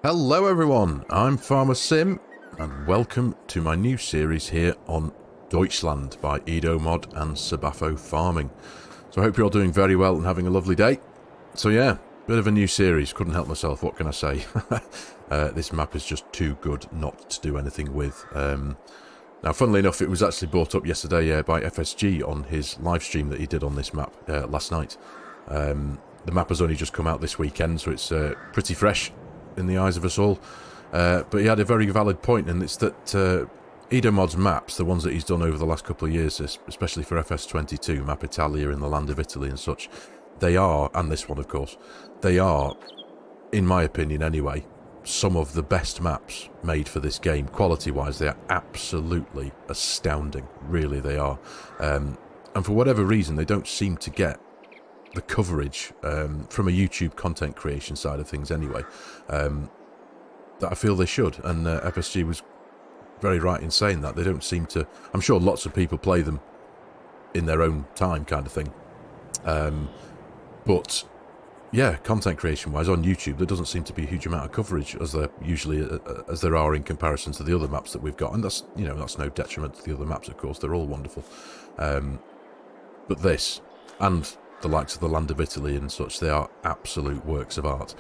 Hello everyone, I'm FARMERSIM and welcome to my new series here on Deutschland by Edomod and Sabafo Farming. So I hope you're all doing very well and having a lovely day. So yeah, bit of a new series, couldn't help myself, what can I say? This map is just too good not to do anything with. Now funnily enough, it was actually brought up yesterday by FSG on his live stream that he did on this map last night. The map has only just come out this weekend, so it's pretty fresh in the eyes of us all, but he had a very valid point, and it's that Edomod's maps, the ones that he's done over the last couple of years, especially for FS22, Map Italia in the land of Italy and such, they are, and this one of course, they are, in my opinion anyway, some of the best maps made for this game. Quality wise, they are absolutely astounding, really they are, and for whatever reason they don't seem to get the coverage from a YouTube content creation side of things anyway, that I feel they should, and FSG was very right in saying that. They don't seem to, I'm sure lots of people play them in their own time kind of thing, but yeah, content creation wise on YouTube there doesn't seem to be a huge amount of coverage as there usually as there are in comparison to the other maps that we've got, and that's, you know, that's no detriment to the other maps, of course, they're all wonderful, but this and the likes of the land of Italy and such, they are absolute works of art.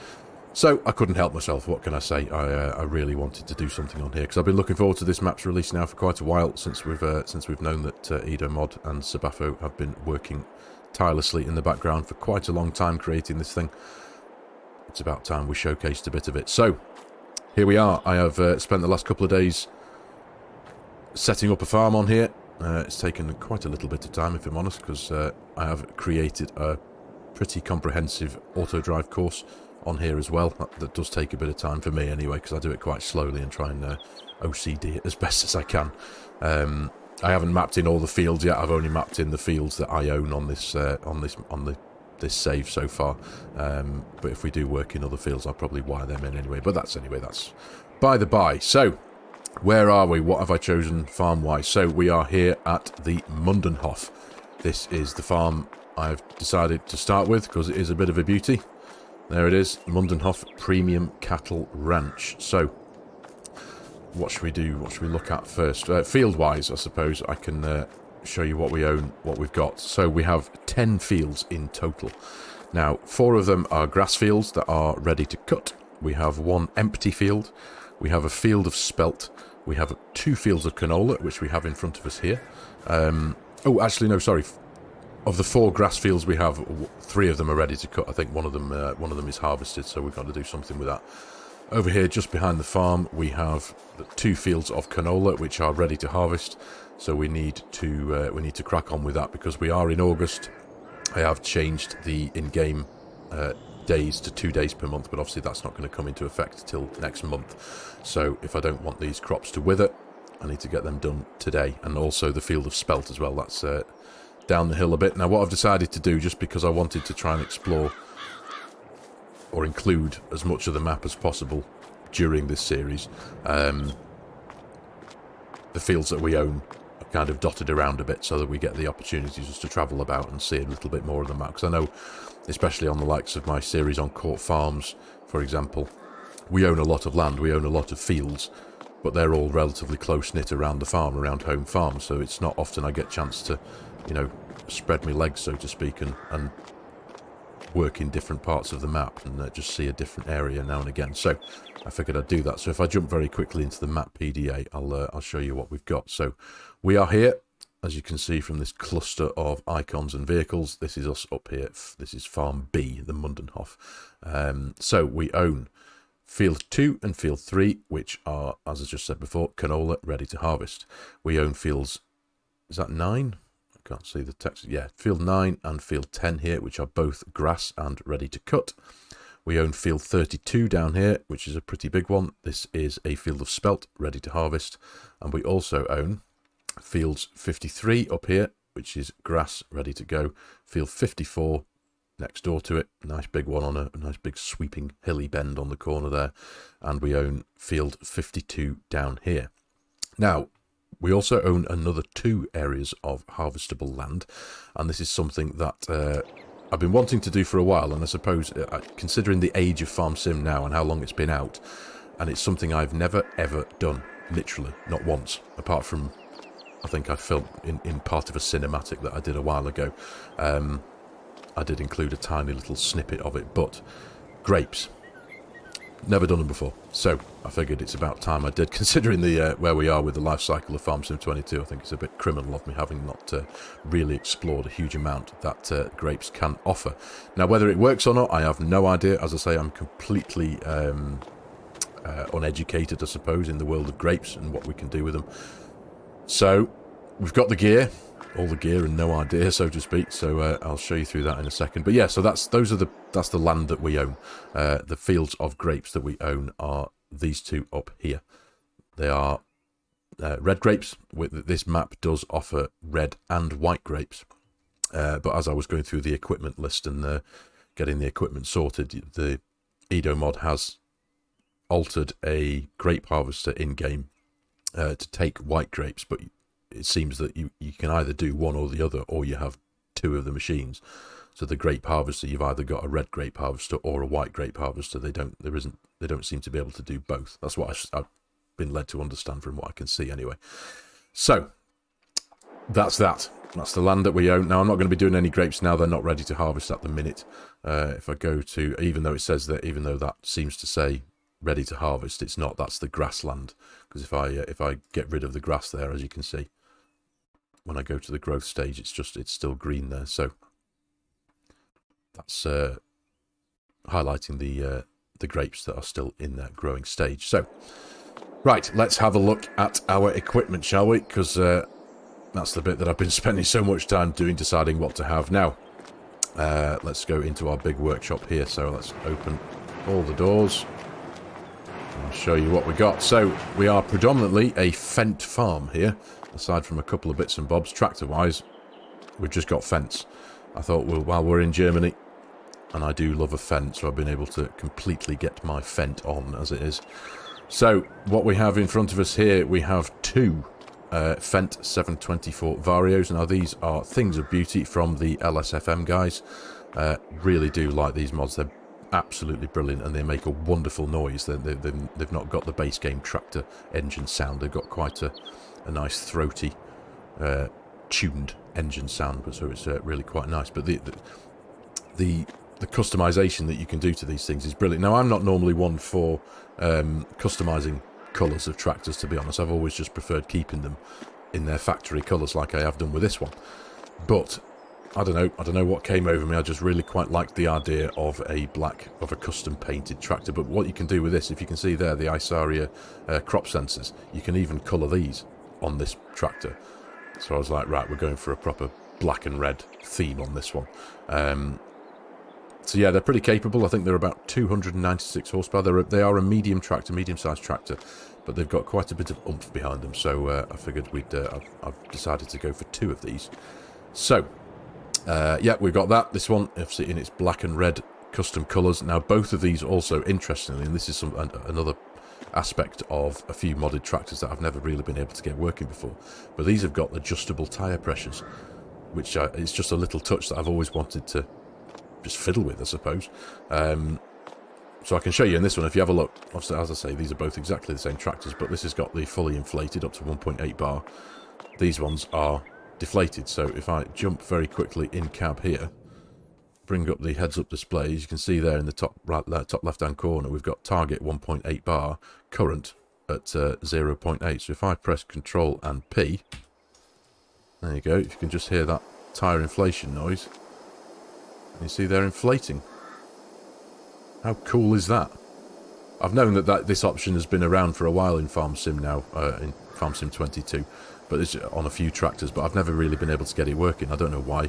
So I couldn't help myself, what can I say? I really wanted to do something on here because I've been looking forward to this map's release now for quite a while, since we've known that Edomod and Sabafo have been working tirelessly in the background for quite a long time creating this thing. It's about time we showcased a bit of it. So here we are. I have spent the last couple of days setting up a farm on here. It's taken quite a little bit of time, if I'm honest, because I have created a pretty comprehensive auto drive course on here as well. That does take a bit of time for me anyway, because I do it quite slowly and try and OCD it as best as I can. I haven't mapped in all the fields yet. I've only mapped in the fields that I own on this this save so far. But if we do work in other fields, I'll probably wire them in anyway. But that's by the by. So where are we? What have I chosen farm-wise? So we are here at the Mundenhof. This is the farm I've decided to start with because it is a bit of a beauty. There it is, Mundenhof Premium Cattle Ranch. So what should we do? What should we look at first? Field-wise, I suppose I can show you what we own, what we've got. So we have 10 fields in total. Now, 4 of them are grass fields that are ready to cut. We have 1 empty field. We have a field of spelt. We have 2 fields of canola, which we have in front of us here. Oh, actually, no, sorry. Of the 4 grass fields we have, 3 of them are ready to cut. I think one of them is harvested, so we've got to do something with that. Over here, just behind the farm, we have the 2 fields of canola, which are ready to harvest. So we need to crack on with that because we are in August. I have changed the in-game days to 2 days per month, but obviously that's not going to come into effect till next month. So if I don't want these crops to wither, I need to get them done today. And also the field of spelt as well, that's down the hill a bit. Now what I've decided to do, just because I wanted to try and explore or include as much of the map as possible during this series, the fields that we own are kind of dotted around a bit so that we get the opportunity just to travel about and see a little bit more of the map, because I know, especially on the likes of my series on Court Farms, for example, we own a lot of land, we own a lot of fields, but they're all relatively close-knit around the farm, around home farm, so it's not often I get a chance to, you know, spread my legs, so to speak, and work in different parts of the map and just see a different area now and again. So I figured I'd do that. So if I jump very quickly into the map PDA, I'll show you what we've got. So we are here, as you can see from this cluster of icons and vehicles. This is us up here. This is Farm B, the Mundenhof. So we own Field 2 and Field 3, which are, as I just said before, canola ready to harvest. We own fields, is that 9? I can't see the text. Yeah, Field 9 and Field 10 here, which are both grass and ready to cut. We own Field 32 down here, which is a pretty big one. This is a field of spelt ready to harvest. And we also own Fields 53 up here, which is grass ready to go. Field 54 next door to it, nice big one on a nice big sweeping hilly bend on the corner there. And we own Field 52 down here. Now, we also own another 2 areas of harvestable land, and this is something that I've been wanting to do for a while, and I suppose, considering the age of FARMERSIM now and how long it's been out, and it's something I've never, ever done, literally, not once, apart from, I think I filmed in part of a cinematic that I did a while ago. I did include a tiny little snippet of it, but grapes. Never done them before, so I figured it's about time I did, considering the where we are with the life cycle of FARMERSIM 22. I think it's a bit criminal of me having not really explored a huge amount that grapes can offer. Now, whether it works or not, I have no idea. As I say, I'm completely uneducated, I suppose, in the world of grapes and what we can do with them. So, we've got the gear. All the gear and no idea, so to speak. So I'll show you through that in a second. But yeah, so that's the land that we own. The fields of grapes that we own are these two up here. They are red grapes. This map does offer red and white grapes. But as I was going through the equipment list and getting the equipment sorted, the Edo mod has altered a grape harvester in game to take white grapes, but it seems that you can either do one or the other, or you have two of the machines. So the grape harvester, you've either got a red grape harvester or a white grape harvester. They don't seem to be able to do both. That's what I've been led to understand from what I can see anyway. So that's that. That's the land that we own. Now, I'm not going to be doing any grapes now. They're not ready to harvest at the minute. If I go to, even though it says that, even though that seems to say ready to harvest, it's not. That's the grassland. Because if I get rid of the grass there, as you can see, when I go to the growth stage, it's still green there. So that's highlighting the grapes that are still in that growing stage. So, right, let's have a look at our equipment, shall we? Because that's the bit that I've been spending so much time doing, deciding what to have. Now, let's go into our big workshop here. So let's open all the doors. I'll show you what we got. So we are predominantly a Fendt farm here. Aside from a couple of bits and bobs, tractor-wise, we've just got Fendts. I thought, well, while we're in Germany, and I do love a Fendt, so I've been able to completely get my Fendt on, as it is. So, what we have in front of us here, we have two Fendt 724 Varios. Now, these are things of beauty from the LSFM guys. Really do like these mods. They're absolutely brilliant, and they make a wonderful noise. They've not got the base game tractor engine sound. They've got quite a nice throaty tuned engine sound, but so it's really quite nice. But the customization that you can do to these things is brilliant. Now, I'm not normally one for customizing colours of tractors, to be honest. I've always just preferred keeping them in their factory colours, like I have done with this one. But I don't know what came over me. I just really quite liked the idea of a custom painted tractor. But what you can do with this, if you can see there, the Isaria crop sensors, you can even colour these on this tractor. So I was like, right, we're going for a proper black and red theme on this one. So yeah, they're pretty capable. I think they're about 296 horsepower. They are a medium-sized tractor, but they've got quite a bit of oomph behind them. So I figured I've decided to go for two of these. So yeah, we've got that. This one, obviously, in its black and red custom colours. Now, both of these also, interestingly, and this is another aspect of a few modded tractors that I've never really been able to get working before, but these have got adjustable tyre pressures, which is just a little touch that I've always wanted to just fiddle with, I suppose. So I can show you in this one, if you have a look. Obviously, as I say, these are both exactly the same tractors, but this has got the fully inflated up to 1.8 bar. These ones are deflated, so if I jump very quickly in cab here, bring up the heads-up display, as you can see there in the top left-hand corner, we've got target 1.8 bar, current at 0.8. So if I press Control and P, there you go. If you can just hear that tyre inflation noise, you see they're inflating. How cool is that? I've known that this option has been around for a while in FARMERSIM now, in FARMERSIM 22, but it's on a few tractors, but I've never really been able to get it working. I don't know why.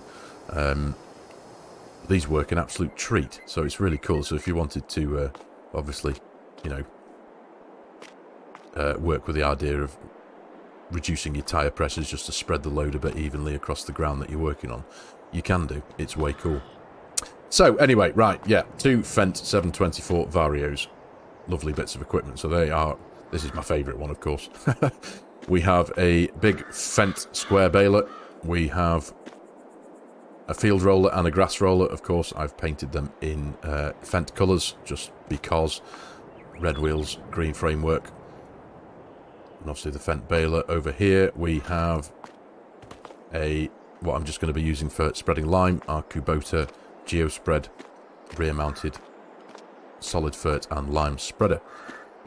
These work an absolute treat, so it's really cool. So if you wanted to, obviously, you know, work with the idea of reducing your tyre pressures just to spread the load a bit evenly across the ground that you're working on, you can do. It's way cool. So anyway, right, yeah, two Fendt 724 Varios. Lovely bits of equipment. So they are, this is my favourite one, of course. We have a big Fendt square baler. We have a field roller and a grass roller. Of course, I've painted them in Fendt colours just because. Red wheels, green framework. And obviously the Fendt baler. Over here we have what I'm just going to be using for spreading lime, our Kubota Geospread rear mounted solid fert and lime spreader.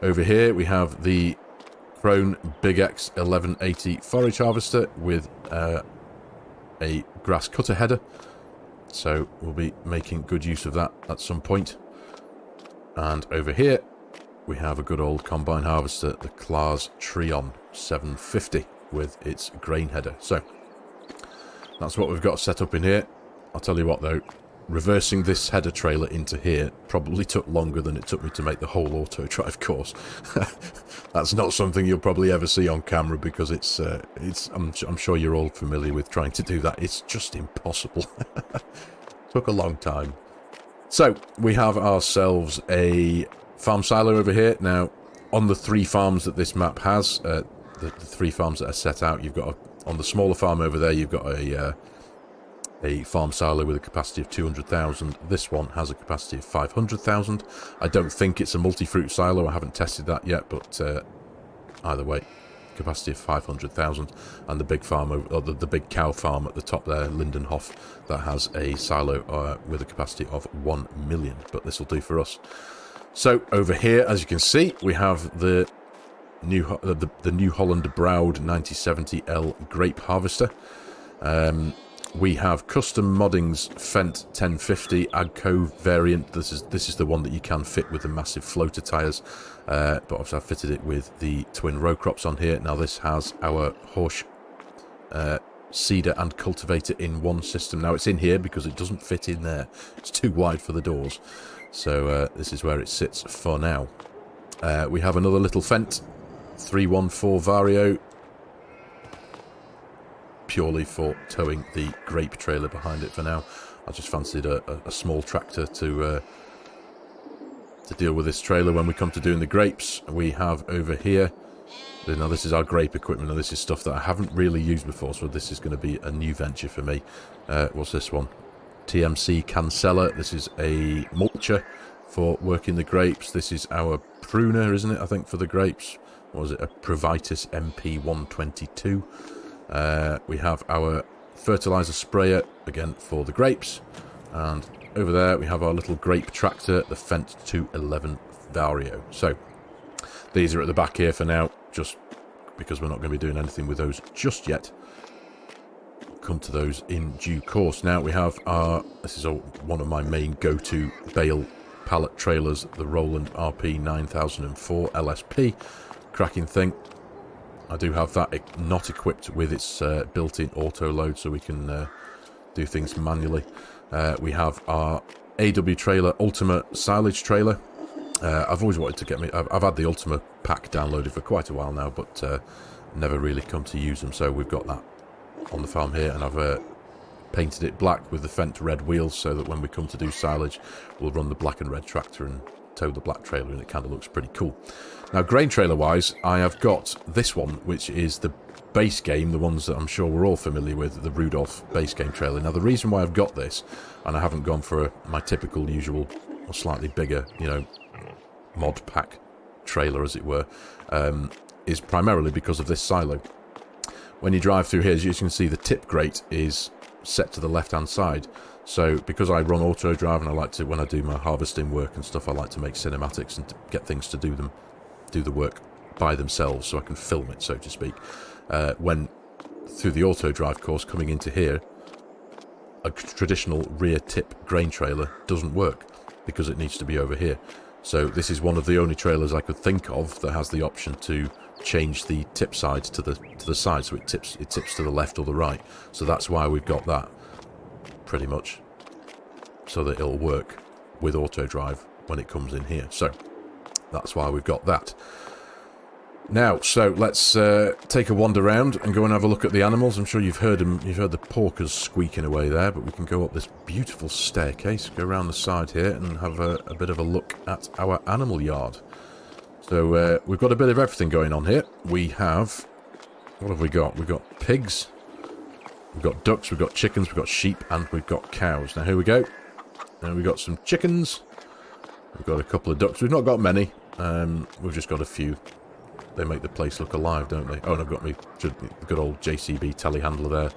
Over here we have the Krone Big X 1180 forage harvester with a grass cutter header, so we'll be making good use of that at some point. And over here we have a good old combine harvester, the Claas Trion 750 with its grain header. So that's what we've got set up in here. I'll tell you what though, reversing this header trailer into here probably took longer than it took me to make the whole auto drive course. That's not something you'll probably ever see on camera because I'm sure you're all familiar with trying to do that. It's just impossible. Took a long time. So we have ourselves a farm silo over here. Now on the 3 farms that this map has, the 3 farms that are set out, you've got on the smaller farm over there you've got a farm silo with a capacity of 200,000. This one has a capacity of 500,000. I don't think it's a multi-fruit silo. I haven't tested that yet, but either way, capacity of 500,000. And the big farm, or the big cow farm at the top there, Lindenhof, that has a silo with a capacity of 1 million. But this will do for us. So over here, as you can see, we have the New Holland Broud 9070L grape harvester. We have Custom Modding's Fendt 1050 Agco variant. This is the one that you can fit with the massive floater tyres, but obviously I've fitted it with the twin row crops on here. Now this has our Horsch seeder and cultivator in one system. Now it's in here because it doesn't fit in there. It's too wide for the doors. So this is where it sits for now. We have another little Fendt 314 Vario, purely for towing the grape trailer behind it for now. I just fancied a small tractor to deal with this trailer when we come to doing the grapes. We have over here, now this is our grape equipment, and this is stuff that I haven't really used before, so this is going to be a new venture for me. What's this one? TMC Cancella. This is a mulcher for working the grapes. This is our pruner, isn't it, I think, for the grapes. What was it? A Provitus MP122. We have our fertilizer sprayer, again, for the grapes. And over there, we have our little grape tractor, the Fendt 211 Vario. So, these are at the back here for now, just because we're not going to be doing anything with those just yet. We'll come to those in due course. Now, we have this is one of my main go-to bale pallet trailers, the Roland RP 9004 LSP. Cracking thing. I do have that not equipped with its built-in auto load, so we can do things manually. We have our AW trailer Ultima silage trailer. I've always wanted to get me. I've had the Ultima pack downloaded for quite a while now, but never really come to use them. So we've got that on the farm here, and I've painted it black with the Fendt red wheels, so that when we come to do silage, we'll run the black and red tractor and tow the black trailer, and it kind of looks pretty cool. Now, grain trailer wise, I have got this one, which is the base game, the ones that I'm sure we're all familiar with, the Rudolph base game trailer. Now, the reason why I've got this, and I haven't gone for my typical usual or slightly bigger, mod pack trailer, as it were, is primarily because of this silo. When you drive through here, as you can see, the tip grate is set to the left-hand side. So because I run auto drive, and I like to, when I do my harvesting work and stuff, I like to make cinematics and to get things to do the work by themselves, so I can film it, so to speak. When through the auto drive course coming into here, a traditional rear tip grain trailer doesn't work because it needs to be over here. So this is one of the only trailers I could think of that has the option to change the tip side to the side, so it tips to the left or the right. So that's why we've got that, pretty much, so that it'll work with auto drive when it comes in here. So that's why we've got that. Now, so let's take a wander around and go and have a look at the animals. I'm sure you've heard them. You've heard the porkers squeaking away there, but we can go up this beautiful staircase, go around the side here, and have a bit of a look at our animal yard. So we've got a bit of everything going on here. We have, what have we got? We've got pigs, We've got ducks, we've got chickens, we've got sheep, and we've got cows. Now, here we go. Now, we've got some chickens. We've got a couple of ducks. We've not got many. We've just got a few. They make the place look alive, don't they? Oh, and I've got me good old JCB telehandler there.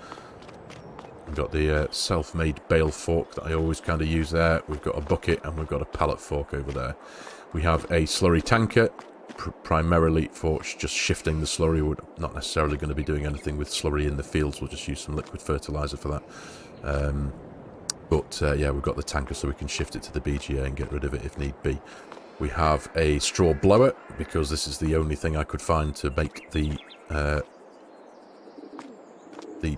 We've got the self-made bale fork that I always kind of use there. We've got a bucket, and we've got a pallet fork over there. We have a slurry tanker, primarily for just shifting the slurry. We're not necessarily going to be doing anything with slurry in the fields. We'll just use some liquid fertilizer for that. Yeah, we've got the tanker so we can shift it to the BGA and get rid of it if need be. We have a straw blower, because this is the only thing I could find to make the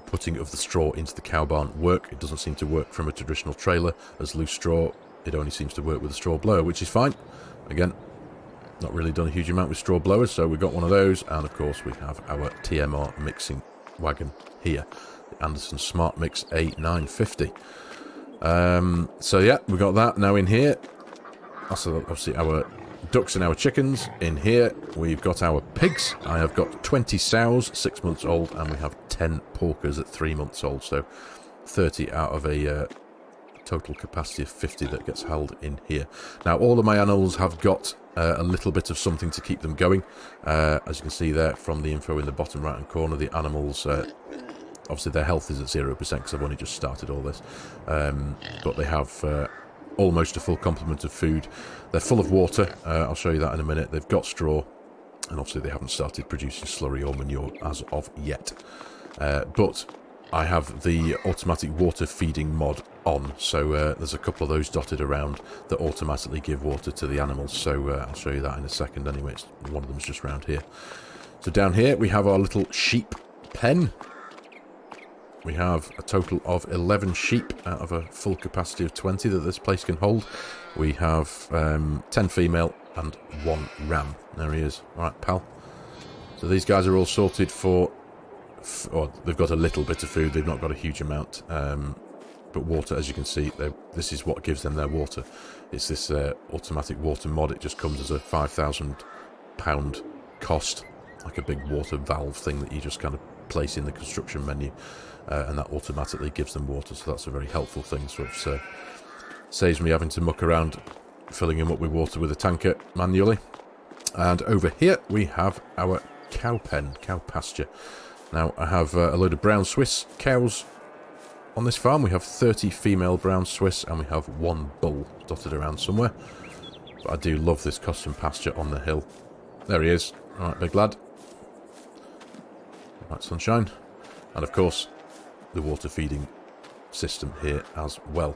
putting of the straw into the cow barn work. It doesn't seem to work from a traditional trailer as loose straw. It only seems to work with a straw blower, which is fine. Again, not really done a huge amount with straw blowers, so we've got one of those. And of course we have our TMR mixing wagon here, the Anderson Smart Mix A950. So yeah, we've got that now in here. Also, obviously our ducks and our chickens. In here we've got our pigs. I have got 20 sows, 6 months old, and we have 10 porkers at 3 months old, so 30 out of a total capacity of 50 that gets held in here. Now, all of my animals have got a little bit of something to keep them going. As you can see there from the info in the bottom right hand corner, the animals, obviously their health is at 0% because I've only just started all this, but they have almost a full complement of food. They're full of water. I'll show you that in a minute. They've got straw, and obviously they haven't started producing slurry or manure as of yet. But I have the automatic water feeding mod on, so there's a couple of those dotted around that automatically give water to the animals, so I'll show you that in a second anyway. One of them's just around here. So down here we have our little sheep pen. We have a total of 11 sheep out of a full capacity of 20 that this place can hold. We have 10 female and 1 ram. There he is. All right, pal. So these guys are all sorted for... Or they've got a little bit of food. They've not got a huge amount. But water, as you can see, this is what gives them their water. It's this automatic water mod. It just comes as a £5,000 cost. Like a big water valve thing that you just kind of place in the construction menu. And that automatically gives them water, so that's a very helpful thing. So it saves me having to muck around filling them up with water with a tanker manually. And over here we have our cow pen, cow pasture. Now I have a load of brown Swiss cows on this farm. We have 30 female brown Swiss and we have 1 bull dotted around somewhere. But I do love this custom pasture on the hill. There he is. Alright, big lad. Right, sunshine. And of course the water feeding system here as well.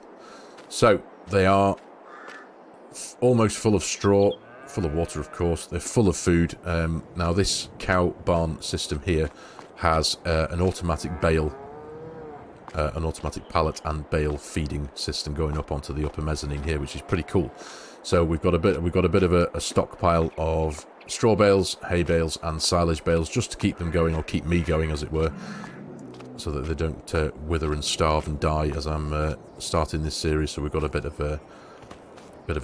So they are almost full of straw, full of water of course. They're full of food. Now this cow barn system here has an automatic bale, an automatic pallet and bale feeding system going up onto the upper mezzanine here, which is pretty cool. So we've got a bit of a stockpile of straw bales, hay bales and silage bales just to keep them going, or keep me going as it were, so that they don't wither and starve and die as I'm starting this series. So we've got a bit of a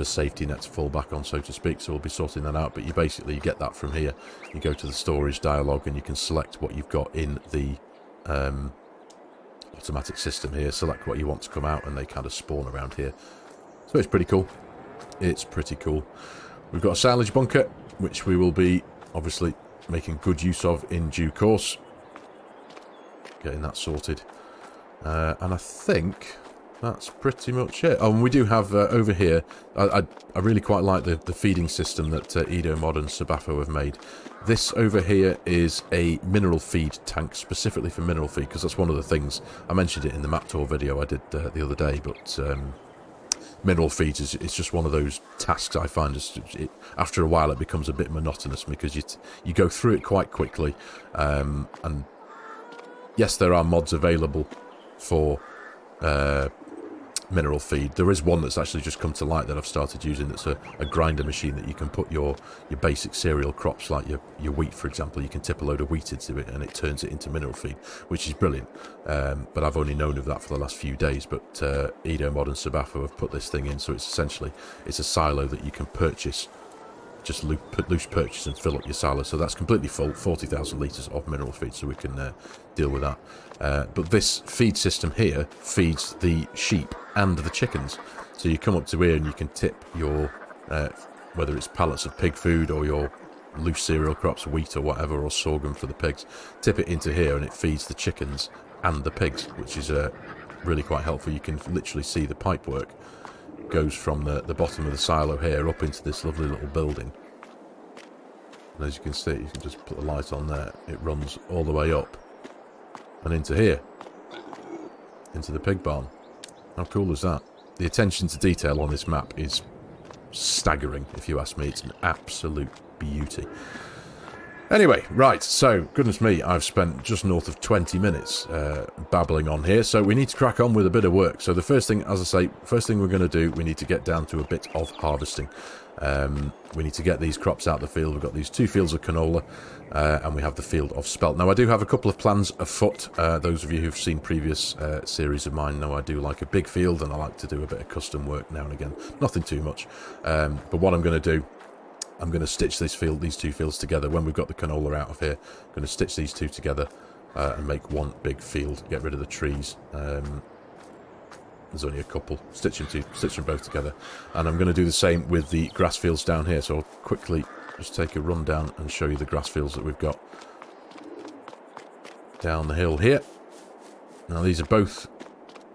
safety net to fall back on, so to speak. So we'll be sorting that out. But you get that from here. You go to the storage dialog and you can select what you've got in the automatic system here. Select what you want to come out, and they kind of spawn around here. So it's pretty cool. It's pretty cool. We've got a silage bunker, which we will be obviously making good use of in due course. Getting that sorted. And I think that's pretty much it. Oh, and we do have over here, I really quite like the feeding system that Edo Mod and Sabafo have made. This over here is a mineral feed tank, specifically for mineral feed, because that's one of the things, I mentioned it in the map tour video I did the other day, but mineral feeds is just one of those tasks I find after a while it becomes a bit monotonous, because you go through it quite quickly, and yes, there are mods available for mineral feed. There is one that's actually just come to light that I've started using. That's a grinder machine that you can put your basic cereal crops, like your wheat, for example. You can tip a load of wheat into it and it turns it into mineral feed, which is brilliant. But I've only known of that for the last few days. But Edo Mod and Sabafo have put this thing in, so it's essentially a silo that you can purchase just put loose purchase and fill up your silo. So that's completely full, 40,000 litres of mineral feed, so we can deal with that. But this feed system here feeds the sheep and the chickens. So you come up to here and you can tip your, whether it's pallets of pig food or your loose cereal crops, wheat or whatever, or sorghum for the pigs, tip it into here and it feeds the chickens and the pigs, which is really quite helpful. You can literally see the pipework goes from the bottom of the silo here up into this lovely little building. And as you can see, you can just put the light on there, it runs all the way up and into here, into the pig barn. How cool is that? The attention to detail on this map is staggering, if you ask me. It's an absolute beauty. Anyway, right, so, goodness me, I've spent just north of 20 minutes babbling on here, so we need to crack on with a bit of work. So the first thing, as I say, first thing we're going to do, we need to get down to a bit of harvesting. We need to get these crops out of the field. We've got these 2 fields of canola, and we have the field of spelt. Now, I do have a couple of plans afoot. Those of you who've seen previous series of mine know I do like a big field, and I like to do a bit of custom work now and again. Nothing too much. But what I'm going to do, I'm going to stitch these 2 fields together. When we've got the canola out of here, I'm going to stitch these 2 together and make one big field. Get rid of the trees. There's only a couple. Stitch them both together. And I'm going to do the same with the grass fields down here. So I'll quickly just take a run down and show you the grass fields that we've got down the hill here. Now these are both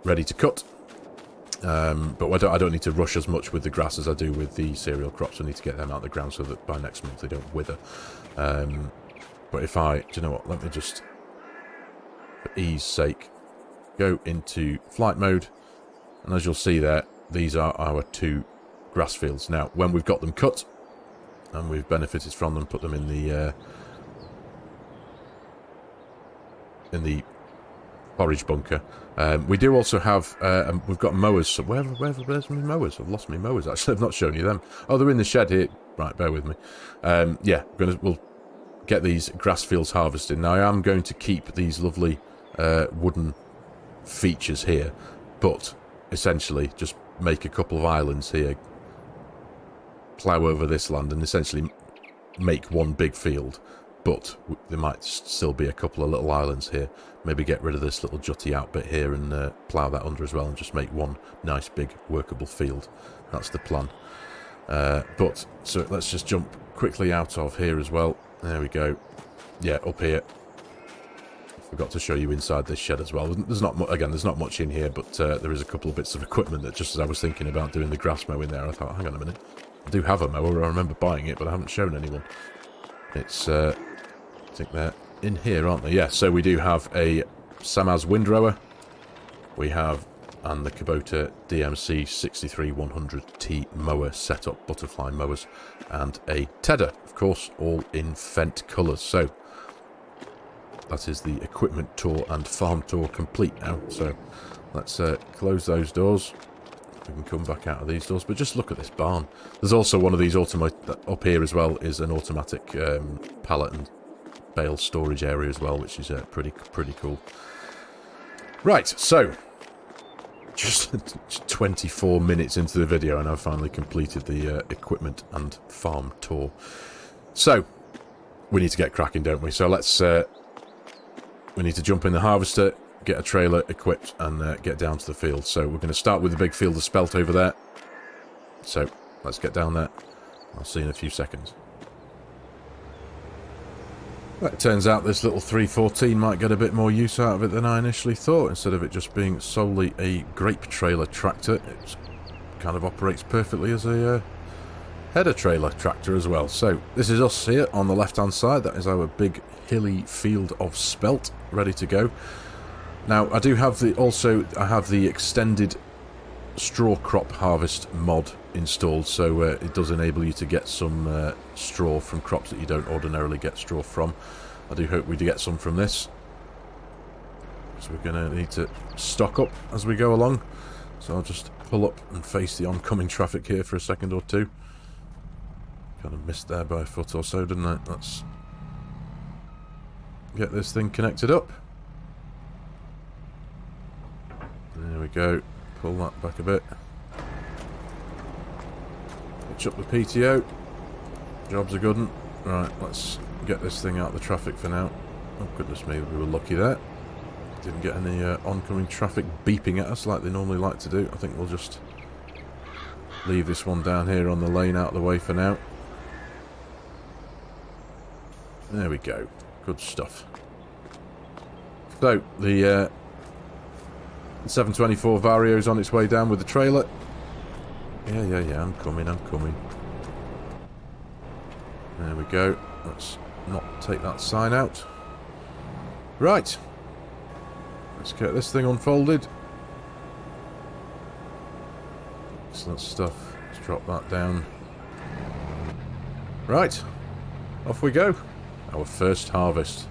ready to cut. But I don't need to rush as much with the grass as I do with the cereal crops. I need to get them out of the ground so that by next month they don't wither. But if do you know what, let me just, for ease sake, go into flight mode. And as you'll see there, these are our 2 grass fields. Now, when we've got them cut, and we've benefited from them, put them in the forage bunker. We do also have, we've got mowers. So where's my mowers? I've lost my mowers, actually. I've not shown you them. Oh, they're in the shed here. Right, bear with me. Yeah, we'll get these grass fields harvested. Now, I am going to keep these lovely wooden features here, but essentially just make a couple of islands here, plough over this land, and essentially make one big field. But there might still be a couple of little islands here. Maybe get rid of this little jutty out bit here and plough that under as well, and just make one nice big workable field. That's the plan. So let's just jump quickly out of here as well. There we go. Yeah, up here. Forgot to show you inside this shed as well. There's not there's not much in here, but there is a couple of bits of equipment that, just as I was thinking about doing the grass mowing there, I thought, hang on a minute, I do have a mower. I remember buying it, but I haven't shown anyone. It's I think they're in here, aren't they? Yeah. So we do have a Samaz windrower. We have and the Kubota DMC 63100T mower setup, butterfly mowers, and a Tedder, of course, all in Fendt colours. So that is the equipment tour and farm tour complete now. So let's close those doors. We can come back out of these doors, but just look at this barn. There's also one of these up here as well, is an automatic pallet and bale storage area as well, which is pretty cool. Right, so just 24 minutes into the video, and I've finally completed the equipment and farm tour. So we need to get cracking, don't we? So let's we need to jump in the harvester, get a trailer equipped, and get down to the field. So we're going to start with the big field of spelt over there. So let's get down there. I'll see you in a few seconds. Well, it turns out this little 314 might get a bit more use out of it than I initially thought. Instead of it just being solely a grape trailer tractor, it kind of operates perfectly as a header trailer tractor as well. So this is us here on the left hand side. That is our big hilly field of spelt ready to go. Now I do have I have the extended straw crop harvest mod installed, so it does enable you to get some straw from crops that you don't ordinarily get straw from. I do hope we do get some from this, so we're going to need to stock up as we go along. So I'll just pull up and face the oncoming traffic here for a second or two. Kind of missed there by a foot or so, didn't I? Let's get this thing connected up. There we go. Pull that back a bit. Pitch up the PTO. Job's a good one. Right, let's get this thing out of the traffic for now. Oh, goodness me, we were lucky there. Didn't get any oncoming traffic beeping at us like they normally like to do. I think we'll just leave this one down here on the lane out of the way for now. There we go. Good stuff. So, the 724 Vario's on its way down with the trailer. Yeah, I'm coming. There we go. Let's not take that sign out. Right. Let's get this thing unfolded. Excellent stuff. Let's drop that down. Right. Off we go. Our first harvest.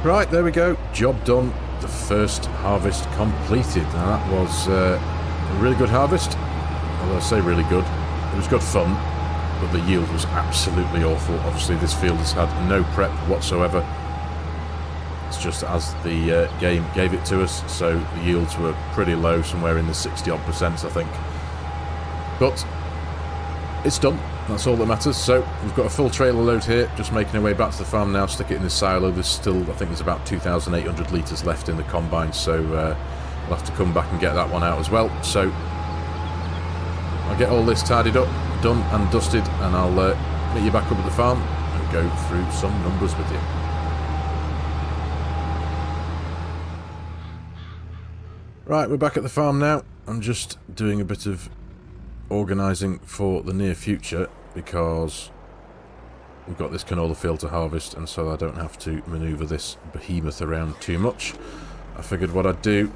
Right, there we go. Job done. The first harvest completed. Now that was a really good harvest. Although I say really good, it was good fun. but the yield was absolutely awful. Obviously this field has had no prep whatsoever. It's just as the game gave it to us, so the yields were pretty low, somewhere in the 60-odd% I think. But it's done. That's all that matters. So we've got a full trailer load here, just making our way back to the farm now. Stick it in this silo. There's still, I think there's about 2,800 litres left in the combine, so we'll have to come back and get that one out as well. So I'll get all this tidied up, done and dusted, and I'll meet you back up at the farm and go through some numbers with you. Right, we're back at the farm now. I'm just doing a bit of organising for the near future because we've got this canola field to harvest, and so I don't have to manoeuvre this behemoth around too much. I figured what I'd do,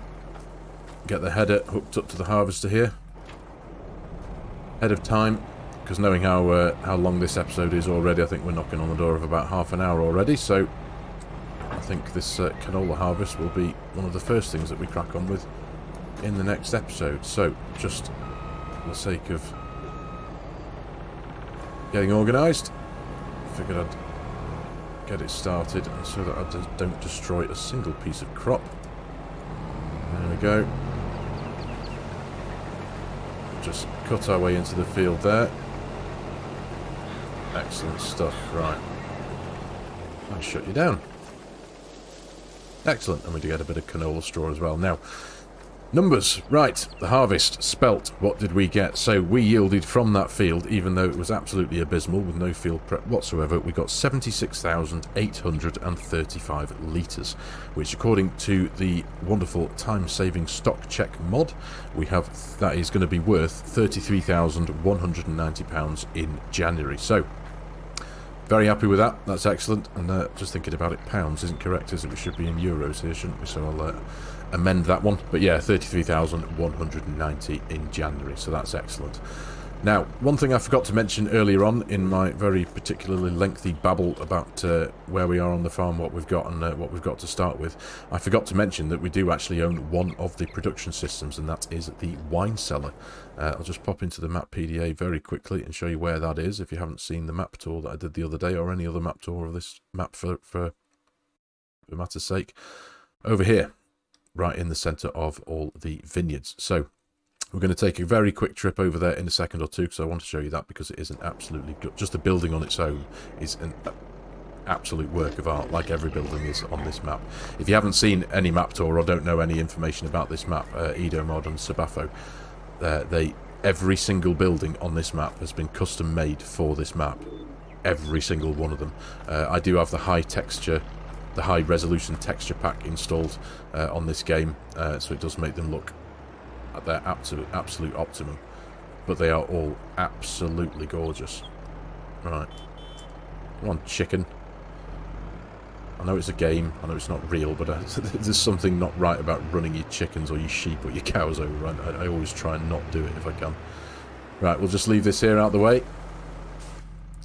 get the header hooked up to the harvester here ahead of time, because knowing how long this episode is already, I think we're knocking on the door of about half an hour already, so I think this canola harvest will be one of the first things that we crack on with in the next episode. So just for the sake of getting organised, figured I'd get it started so that I don't destroy a single piece of crop. There we go. Just cut our way into the field there. Excellent stuff. Right. I'll shut you down. Excellent. And we do get a bit of canola straw as well. Now, numbers. Right. The harvest. Spelt. What did we get? So we yielded from that field, even though it was absolutely abysmal with no field prep whatsoever, we got 76,835 litres, which according to the wonderful time-saving stock check mod, we have, that is going to be worth £33,190 in January. So very happy with that. That's excellent. And just thinking about it, pounds isn't correct, is it? We should be in euros here, shouldn't we? So I'll amend that one. But yeah, 33,190 in January. So that's excellent. Now, one thing I forgot to mention earlier on in my very particularly lengthy babble about where we are on the farm, what we've got, and what we've got to start with, I forgot to mention that we do actually own one of the production systems, and that is the wine cellar. I'll just pop into the map PDA very quickly and show you where that is, if you haven't seen the map tour that I did the other day, or any other map tour of this map for matter's sake. Over here, right in the centre of all the vineyards. So we're going to take a very quick trip over there in a second or two, because I want to show you that, because it is an absolutely good, just the building on its own is an absolute work of art, like every building is on this map. If you haven't seen any map tour or don't know any information about this map, Edomod and Sabafo, every single building on this map has been custom made for this map. Every single one of them. I do have the high resolution texture pack installed on this game, so it does make them look at their absolute optimum, but they are all absolutely gorgeous. Right, come on, chicken. I know it's a game, I know it's not real, but there's something not right about running your chickens or your sheep or your cows over. I always try and not do it if I can. Right, we'll just leave this here out of the way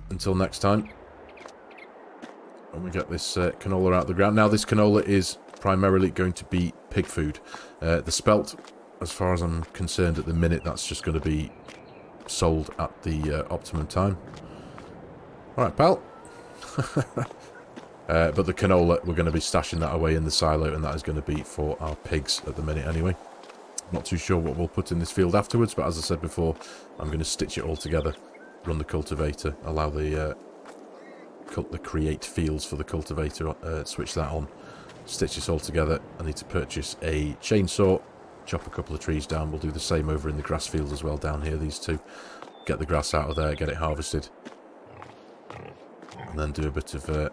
until next time when we get this canola out of the ground. Now, this canola is primarily going to be pig food. The spelt, as far as I'm concerned at the minute, that's just going to be sold at the optimum time. Alright, pal. But the canola, we're going to be stashing that away in the silo, and that is going to be for our pigs at the minute anyway. Not too sure what we'll put in this field afterwards, but as I said before, I'm going to stitch it all together, run the cultivator, allow the create fields for the cultivator, switch that on, stitch this all together. I need to purchase a chainsaw, chop a couple of trees down. We'll do the same over in the grass fields as well down here, these two. Get the grass out of there, get it harvested, and then do a bit of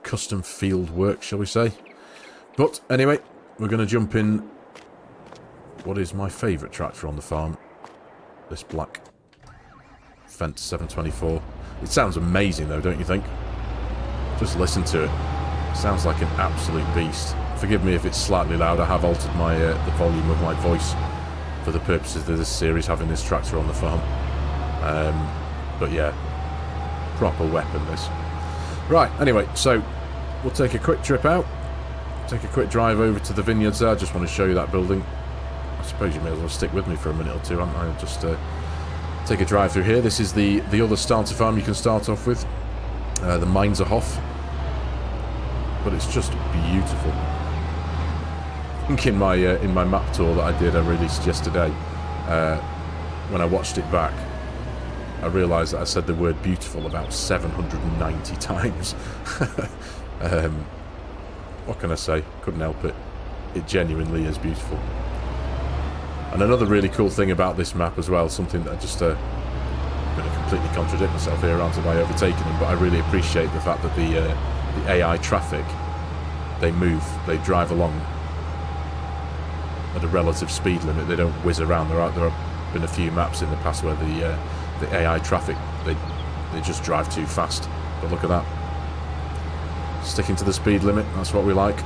custom field work, shall we say. But anyway, we're going to jump in what is my favourite tractor on the farm, this black Fendt 724. It sounds amazing though, don't you think? Just listen to it. Sounds like an absolute beast. Forgive me if it's slightly loud. I have altered my the volume of my voice for the purposes of this series, having this tractor on the farm. But yeah, proper weapon this. Right, anyway, so we'll take a quick trip out. Take a quick drive over to the vineyards there. I just want to show you that building. I suppose you may as well stick with me for a minute or two. I'll just take a drive through here. This is the other starter farm you can start off with, the Mainzerhof. But it's just beautiful. I think in my map tour that I released yesterday, when I watched it back, I realised that I said the word beautiful about 790 times. What can I say? Couldn't help it. It genuinely is beautiful. And another really cool thing about this map as well, something that I just... I'm going to completely contradict myself here, aren't I, by overtaking them, but I really appreciate the fact that the AI traffic, they drive along at a relative speed limit. They don't whiz around. There have been a few maps in the past where the AI traffic, they just drive too fast. But look at that. Sticking to the speed limit, that's what we like.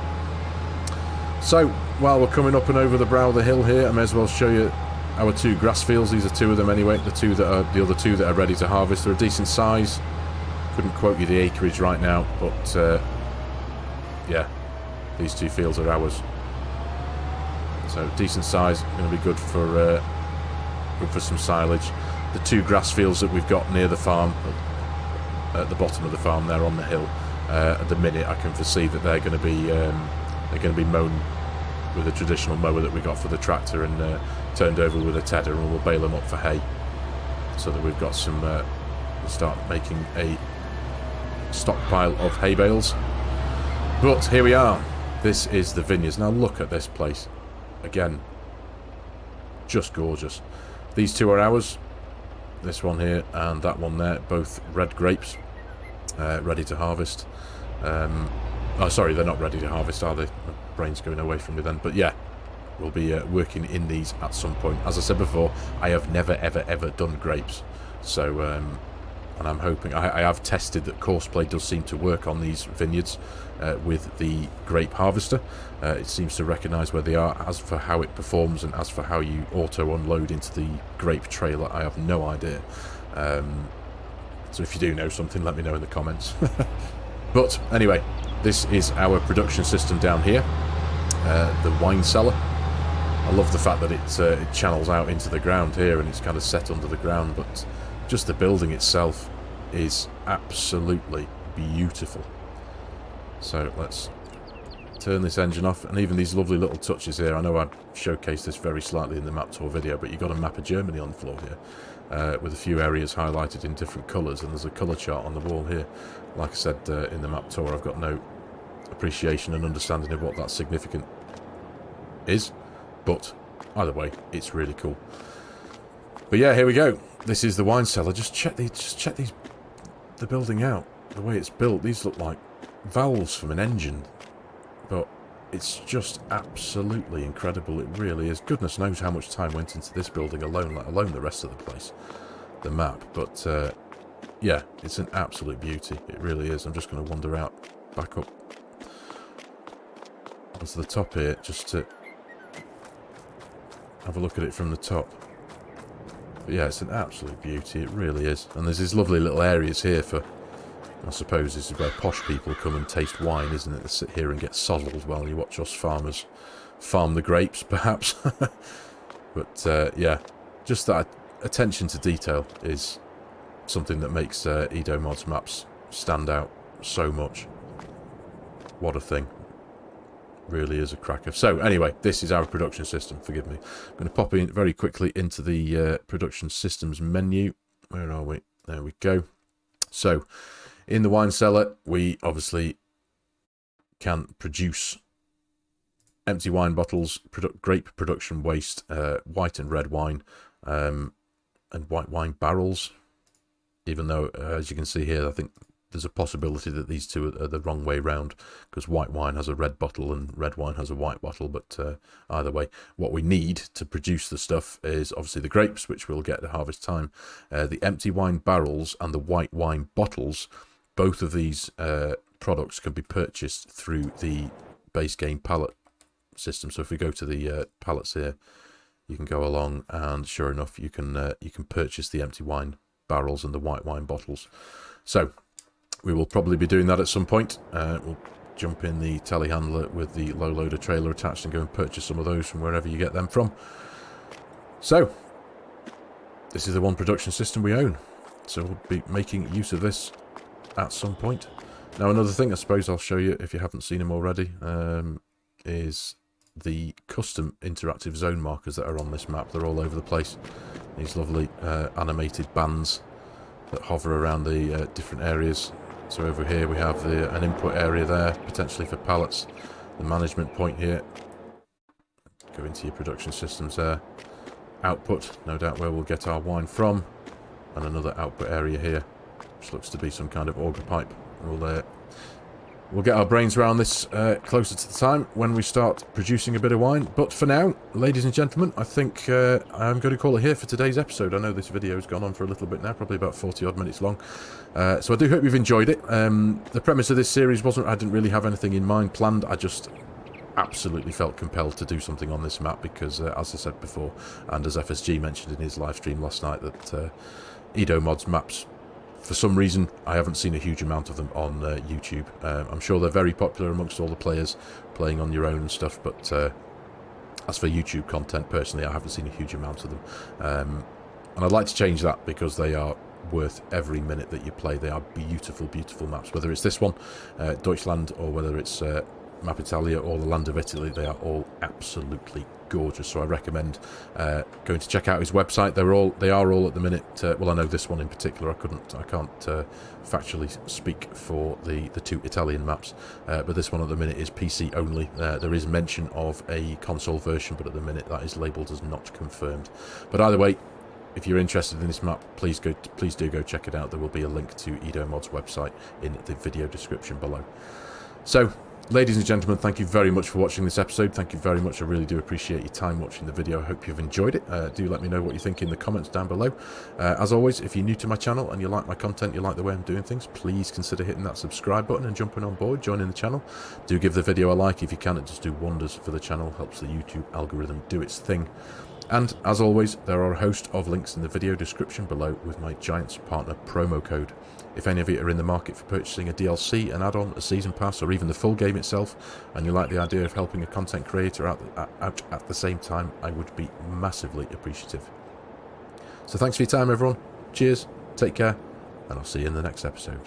So, while we're coming up and over the brow of the hill here, I may as well show you our 2 grass fields. These are 2 of them anyway. The other two that are ready to harvest. They're a decent size. Couldn't quote you the acreage right now, but yeah, these 2 fields are ours. So decent size, going to be good for some silage. The 2 grass fields that we've got near the farm, at the bottom of the farm there on the hill, at the minute I can foresee that they're going to be mown with a traditional mower that we got for the tractor and turned over with a tedder, and we'll bale them up for hay, so that we've got some. We'll start making a stockpile of hay bales. But here we are. This is the vineyards. Now look at this place. Again, just gorgeous. These 2 are ours. This one here and that one there, both red grapes, ready to harvest. Oh, sorry, they're not ready to harvest, are they? My brain's going away from me then. But yeah, we'll be working in these at some point. As I said before, I have never, ever, ever done grapes. So, and I'm hoping... I have tested that Courseplay does seem to work on these vineyards with the grape harvester. It seems to recognise where they are. As for how it performs and as for how you auto-unload into the grape trailer, I have no idea. So if you do know something, let me know in the comments. But anyway, this is our production system down here. The wine cellar. I love the fact that it channels out into the ground here and it's kind of set under the ground, but just the building itself is absolutely beautiful. So let's turn this engine off, and even these lovely little touches here. I know I showcased this very slightly in the map tour video, but you've got a map of Germany on the floor here, with a few areas highlighted in different colours, and there's a colour chart on the wall here. Like I said in the map tour, I've got no appreciation and understanding of what that significant is, but either way, it's really cool. But yeah, here we go. This is the wine cellar. Just check the building out. The way it's built, these look like valves from an engine, but it's just absolutely incredible. It really is. Goodness knows how much time went into this building alone, let alone the rest of the place, the map. But yeah, it's an absolute beauty. It really is. I'm just going to wander out, back up onto the top here, just to have a look at it from the top. But yeah, it's an absolute beauty. It really is. And there's these lovely little areas here for, I suppose this is where posh people come and taste wine, isn't it? They sit here and get sozzled while you watch us farmers farm the grapes, perhaps. But yeah, just that attention to detail is something that makes Edomod's maps stand out so much. What a thing. Really is a cracker. So anyway, this is our production system. Forgive me. I'm going to pop in very quickly into the production systems menu. Where are we? There we go. So in the wine cellar, we obviously can produce empty wine bottles, grape production waste, white and red wine, and white wine barrels. Even though, as you can see here, I think there's a possibility that these two are the wrong way round, because white wine has a red bottle and red wine has a white bottle. But either way, what we need to produce the stuff is obviously the grapes, which we'll get at harvest time, the empty wine barrels and the white wine bottles. Both of these products can be purchased through the base game pallet system. So if we go to the pallets here, you can go along, and sure enough, you can purchase the empty wine barrels and the white wine bottles. So we will probably be doing that at some point. We'll jump in the telehandler with the low loader trailer attached and go and purchase some of those from wherever you get them from. So this is the one production system we own. So we'll be making use of this at some point. Now, another thing I suppose I'll show you, if you haven't seen them already, is the custom interactive zone markers that are on this map. They're all over the place. These lovely animated bands that hover around the different areas. So over here we have an input area there, potentially for pallets. The management point here. Go into your production systems there. Output, no doubt where we'll get our wine from. And another output area here, which looks to be some kind of auger pipe. We'll get our brains around this closer to the time when we start producing a bit of wine. But for now, ladies and gentlemen, I think I'm going to call it here for today's episode. I know this video has gone on for a little bit now, probably about 40 odd minutes long. So I do hope you've enjoyed it. The premise of this series I didn't really have anything in mind planned. I just absolutely felt compelled to do something on this map because, as I said before, and as FSG mentioned in his live stream last night, that Edomod's maps, for some reason, I haven't seen a huge amount of them on YouTube. I'm sure they're very popular amongst all the players playing on your own and stuff, but as for YouTube content, personally, I haven't seen a huge amount of them. And I'd like to change that because they are worth every minute that you play. They are beautiful, beautiful maps. Whether it's this one, Deutschland, or whether it's Map Italia or the Land of Italy, they are all absolutely gorgeous. So I recommend going to check out his website. They are all at the minute. Well, I know this one in particular. I can't factually speak for the two Italian maps, but this one at the minute is PC only. There is mention of a console version, but at the minute that is labelled as not confirmed. But either way, if you're interested in this map, please do go check it out. There will be a link to Edomod's website in the video description below. So, ladies and gentlemen, thank you very much for watching this episode. Thank you very much. I really do appreciate your time watching the video. I hope you've enjoyed it. Do let me know what you think in the comments down below. As always, if you're new to my channel and you like my content, you like the way I'm doing things, please consider hitting that subscribe button and jumping on board, joining the channel. Do give the video a like if you can. It does do wonders for the channel, helps the YouTube algorithm do its thing. And as always, there are a host of links in the video description below with my Giants Partner promo code. If any of you are in the market for purchasing a DLC, an add-on, a season pass, or even the full game itself, and you like the idea of helping a content creator out at the same time, I would be massively appreciative. So thanks for your time, everyone. Cheers, take care, and I'll see you in the next episode.